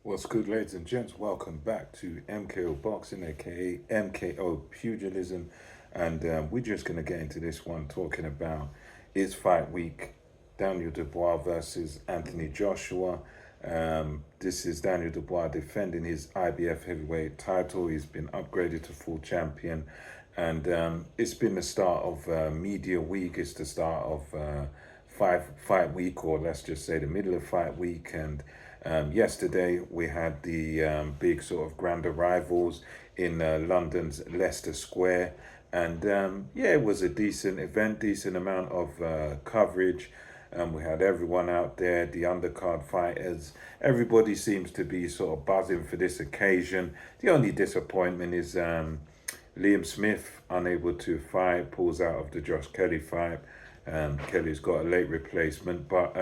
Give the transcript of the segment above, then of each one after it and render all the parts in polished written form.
What's good, ladies and gents? Welcome back to MKO Boxing, aka MKO Pugilism. And we're just going to get into this one talking about it's fight week. Daniel Dubois versus Anthony Joshua. This is Daniel Dubois defending his IBF heavyweight title. He's been upgraded to full champion. And it's been the start of media week. It's the start of fight week, or let's just say the middle of fight week. And yesterday we had the big sort of grand arrivals in London's Leicester Square, and yeah, it was a decent event, decent amount of coverage. We had everyone out there, the undercard fighters. Everybody seems to be sort of buzzing for this occasion. The only disappointment is Liam Smith unable to fight, pulls out of the Josh Kelly fight. Kelly's got a late replacement, but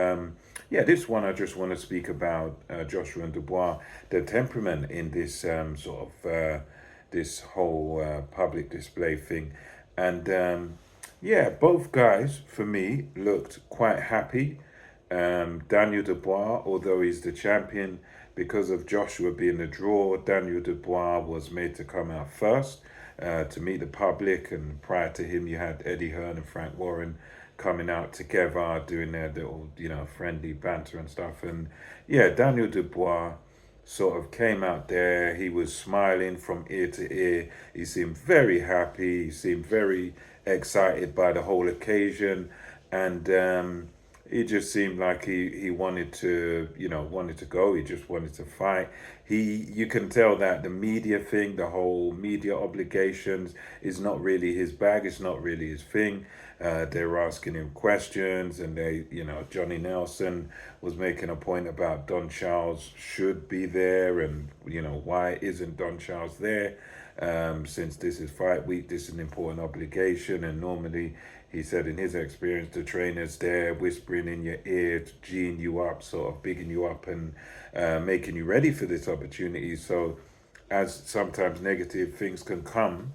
yeah, this one I just want to speak about Joshua and Dubois, the temperament in this sort of this whole public display thing, and yeah, both guys for me looked quite happy. Daniel Dubois, although he's the champion, because of Joshua being the draw, Daniel Dubois was made to come out first to meet the public. And prior to him, you had Eddie Hearn and Frank Warren coming out together, doing their little, friendly banter and stuff. And yeah, Daniel Dubois sort of came out there. He was smiling from ear to ear. He seemed very happy. He seemed very excited by the whole occasion. And it just seemed like he wanted to wanted to go. He just wanted to fight. You can tell that the media thing, the whole media obligations, is not really his bag. It's not really his thing. They're asking him questions, and Johnny Nelson was making a point about Don Charles should be there, and why isn't Don Charles there? Since this is fight week, this is an important obligation, and normally he said in his experience, the trainer's there whispering in your ear, geeing you up, sort of bigging you up, and making you ready for this opportunity. So, as sometimes negative things can come,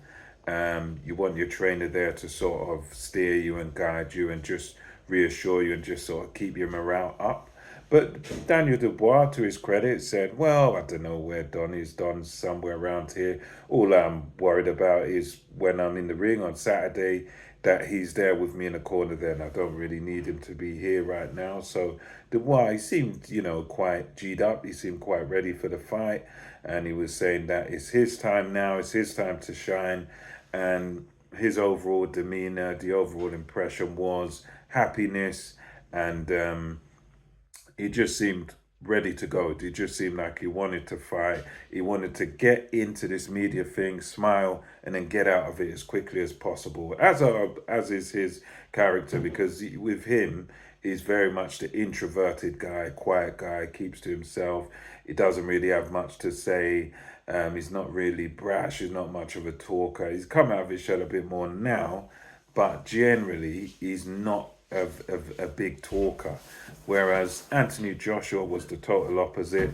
you want your trainer there to sort of steer you and guide you and just reassure you and just sort of keep your morale up. But Daniel Dubois, to his credit, said, well, I don't know where Don is. Don's somewhere around here. All I'm worried about is when I'm in the ring on Saturday, that he's there with me in the corner then. I don't really need him to be here right now. So Dubois, he seemed, quite G'd up. He seemed quite ready for the fight. And he was saying that it's his time now. It's his time to shine. And his overall demeanor, the overall impression was happiness, and he just seemed ready to go. He just seemed like he wanted to fight. He wanted to get into this media thing, smile, and then get out of it as quickly as possible. As is his character, because with him, he's very much the introverted guy, quiet guy, keeps to himself. He doesn't really have much to say. He's not really brash. He's not much of a talker. He's come out of his shell a bit more now, but generally he's not a big talker. Whereas Anthony Joshua was the total opposite.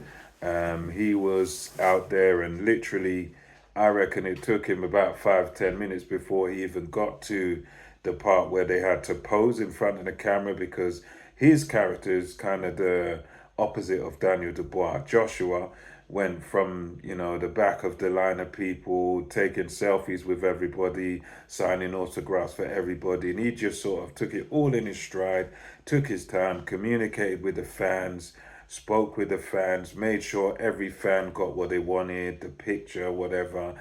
He was out there and literally, I reckon it took him about 5-10 minutes before he even got to the part where they had to pose in front of the camera, because his character is kind of the opposite of Daniel Dubois. Joshua went from the back of the line of people, taking selfies with everybody, signing autographs for everybody, and he just sort of took it all in his stride, took his time, communicated with the fans, spoke with the fans, made sure every fan got what they wanted, the picture, whatever.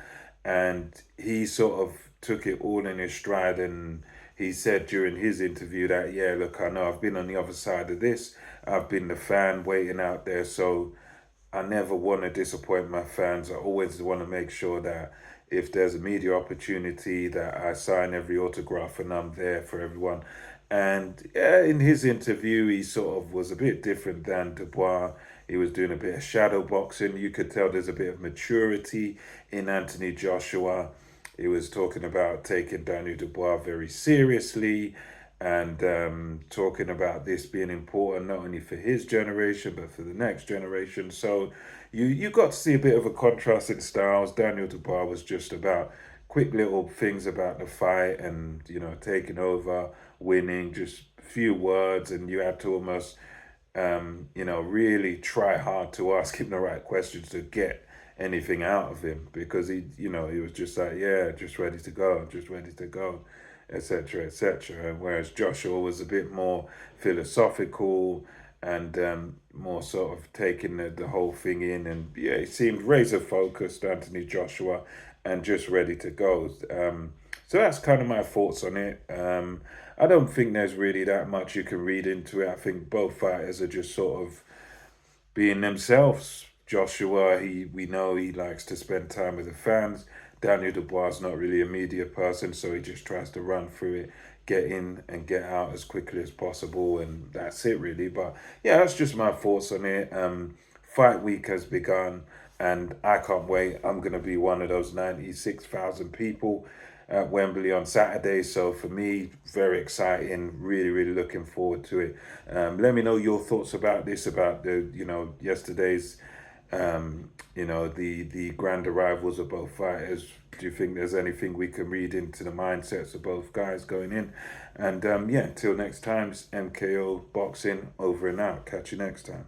And he sort of took it all in his stride. And he said during his interview that, yeah, look, I know I've been on the other side of this. I've been the fan waiting out there. So I never want to disappoint my fans. I always want to make sure that if there's a media opportunity, that I sign every autograph and I'm there for everyone. And yeah, in his interview, he sort of was a bit different than Dubois. He was doing a bit of shadow boxing. You could tell there's a bit of maturity in Anthony Joshua. He was talking about taking Daniel Dubois very seriously, and talking about this being important not only for his generation but for the next generation. So you got to see a bit of a contrast in styles. Daniel Dubois was just about quick little things about the fight and taking over, winning, just a few words, and you had to almost really try hard to ask him the right questions to get anything out of him, because he was just like, yeah, just ready to go, just ready to go, etc., etc. And whereas Joshua was a bit more philosophical and more sort of taking the whole thing in, and yeah, he seemed razor focused, Anthony Joshua, and just ready to go. So that's kind of my thoughts on it. I don't think there's really that much you can read into it. I think both fighters are just sort of being themselves. Joshua, we know he likes to spend time with the fans. Daniel Dubois is not really a media person, so he just tries to run through it, get in and get out as quickly as possible, and that's it really. But yeah, that's just my thoughts on it. Fight week has begun, and I can't wait. I'm gonna be one of those 96,000 people at Wembley on Saturday. So for me, very exciting. Really, really looking forward to it. Let me know your thoughts about this, about the yesterday's the grand arrivals of both fighters. Do you think there's anything we can read into the mindsets of both guys going in? And yeah, until next time, MKO Boxing over and out. Catch you next time.